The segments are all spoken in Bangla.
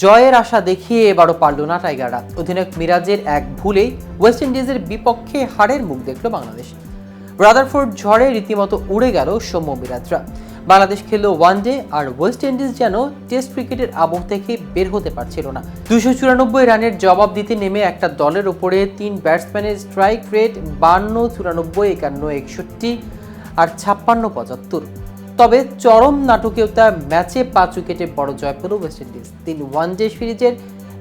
জয়ের আশা দেখিয়ে এবারও পারল না টাইগাররা। অধিনায়ক মিরাজের এক ভুলেই ওয়েস্ট ইন্ডিজের বিপক্ষে হারের মুখ দেখল বাংলাদেশ। রাদারফোর্ড ঝড়ে রীতিমতো উড়ে গেল সৌম্য মিরাজরা। বাংলাদেশ খেলল ওয়ানডে, আর ওয়েস্ট ইন্ডিজ যেন টেস্ট ক্রিকেটের আবহ থেকে বের হতে পারছিল না। 294 রানের জবাব দিতে নেমে একটা দলের উপরে 3 ব্যাটসম্যানের স্ট্রাইক রেট 52, 94, 51, 61 আর 56-75। তবে চরম নাটকীয়তা ম্যাচে 5 উইকেটে বড় জয় পেল ওয়েস্ট ইন্ডিজ। 3 ওয়ানডে সিরিজের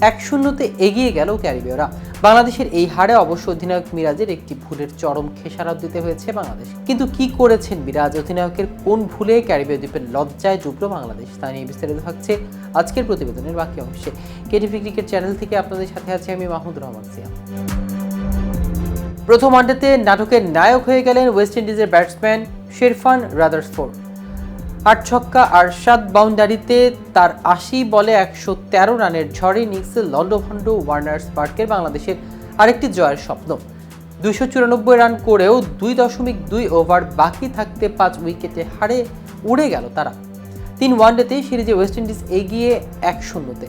1-0 এগিয়ে গেল ক্যারিবীয়রা। বাংলাদেশের এই হারে অবশ্য অধিনায়ক মিরাজের একটি ভুলের চরম খেসারত দিতে হয়েছে বাংলাদেশ। কিন্তু কি করেছেন মিরাজ? অধিনায়কের কোন ভুলে ক্যারিবীয় দ্বীপের লজ্জায় ডুবল বাংলাদেশ? তা নিয়ে বিস্তারিত থাকছে আজকের প্রতিবেদনের বাকি অংশে। কেটিভি ক্রিকেট চ্যানেল থেকে আপনাদের সাথে আছি আমি মাহমুদ রহমান সিয়াম। প্রথম ওয়ানডেতে নাটকের নায়ক হয়ে গেলেন ওয়েস্ট ইন্ডিজের ব্যাটসম্যান শেরফান রাদারফোর্ড। 8 ছক্কা আর 7 বাউন্ডারিতে তার 80 বলে 113 রানের ঝড়ে ইনিংসে লন্ডভন্ড ওয়ার্নার্স পার্কের বাংলাদেশের আরেকটি জয়ের স্বপ্ন। 294 রান করেও 2.2 ওভার বাকি থাকতে 5 উইকেটে হারে উড়ে গেল তারা। 3 ওয়ানডেতে সিরিজে ওয়েস্ট ইন্ডিজ এগিয়ে 1-0-তে।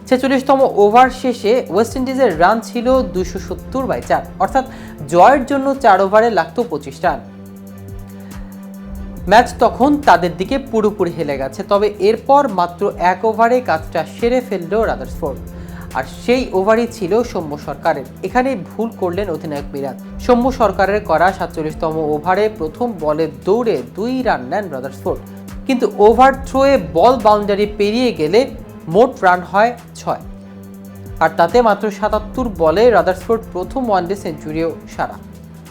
46তম ওভার শেষে ওয়েস্ট ইন্ডিজের রান ছিল 270/4, অর্থাৎ জয়ের জন্য 4 ওভারে লাগতো 25 রান। ম্যাচ তখন তাদের দিকে পুরোপুরি হেলে গেছে। তবে এরপর মাত্র 1 ওভারে কাজটা সেরে ফেলল রাদারফোর্ড, আর সেই ওভারই ছিল সৌম্য সরকারের। এখানে ভুল করলেন অধিনায়ক মিরাজ। সৌম্য সরকারের করা 47তম ওভারে প্রথম বলে দৌড়ে 2 রান নেন রাদারফোর্ড, কিন্তু ওভার থ্রোয়ে বল বাউন্ডারি পেরিয়ে গেলে মোট রান হয় 6, আর তাতে মাত্র 77 বলে রাদারফোর্ড প্রথম ওয়ানডে সেঞ্চুরিও সারা।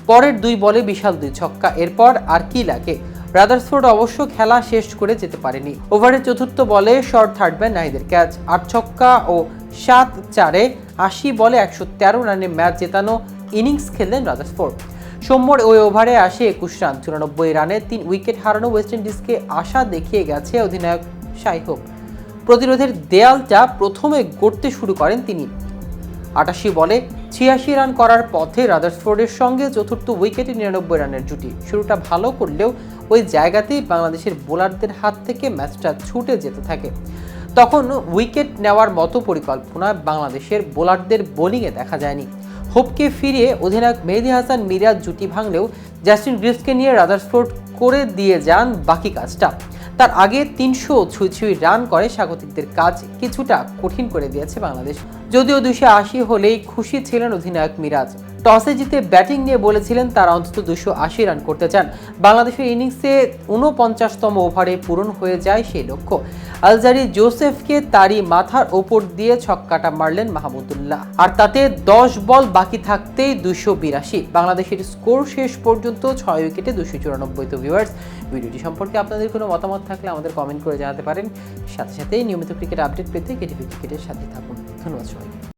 পরের 2 বলে বিশাল 2 ছক্কা। এরপর আর কি লাগে? রাদারফোর্ড অবশ্য খেলা শেষ করে যেতে পারেনি। ওভারের চতুর্থ বলে শর্ট থার্ডম্যান নাহিদের ক্যাচ। 8 ছক্কা ও 7-4-এ 80 বলে 113 রানে ম্যাচ জেতানো ইনিংস খেললেন রাদারফোর্ড। সৌম্যর ওই ওভারে আসে 21 রান। 94 রানে 3 উইকেট হারানো ওয়েস্ট ইন্ডিজকে আশা দেখিয়ে গেছে অধিনায়ক শাই হোপ। প্রতিরোধের দেয়ালটা প্রথমে গড়তে শুরু করেন তিনি। 88 বলে 86 রান করার পথে রাদারফোর্ডের সঙ্গে চতুর্থ উইকেটে 99 রানের জুটি। শুরুটা ভালো করলেও ওই জায়গাতেই বাংলাদেশের বোলারদের হাত থেকে ম্যাচটা ছুটে যেতে থাকে। তখন উইকেট নেওয়ার মতো পরিকল্পনা বাংলাদেশের বোলারদের বোলিংয়ে দেখা যায়নি। হোপকে ফিরিয়ে অধিনায়ক মেহেদী হাসান মিরাজ জুটি ভাঙলেও জাস্টিন গ্রিভসকে নিয়ে রাদারফোর্ড করে দিয়ে যান বাকি কাজটা। তার আগে 300 রান করে স্বাগতিকদের কাজ কিছুটা কঠিন করে দিয়েছে বাংলাদেশ। যদিও 280 হলেই খুশি ছিলেন অধিনায়ক মিরাজ। টসে জিতে ব্যাটিং নিয়ে বলেছিলেন তারা অন্তত 280 রান করতে চান। বাংলাদেশের ইনিংসে 49তম ওভারে পূরণ হয়ে যায় সেই লক্ষ্য। আলজারি জোসেফকে তারই মাথার ওপর দিয়ে ছক্কাটা মারলেন মাহমুদুল্লাহ, আর তাতে 10 বল বাকি থাকতেই 282। বাংলাদেশের স্কোর শেষ পর্যন্ত 6 উইকেটে 294। তো ভিউয়ার্স, ভিডিওটি সম্পর্কে আপনাদের কোনো মতামত থাকলে আমাদের কমেন্ট করে জানাতে পারেন। সাথে সাথে নিয়মিত ক্রিকেট আপডেট পেতে কেটিভি ক্রিকেটের সাথে থাকুন। ধন্যবাদ সবাইকে।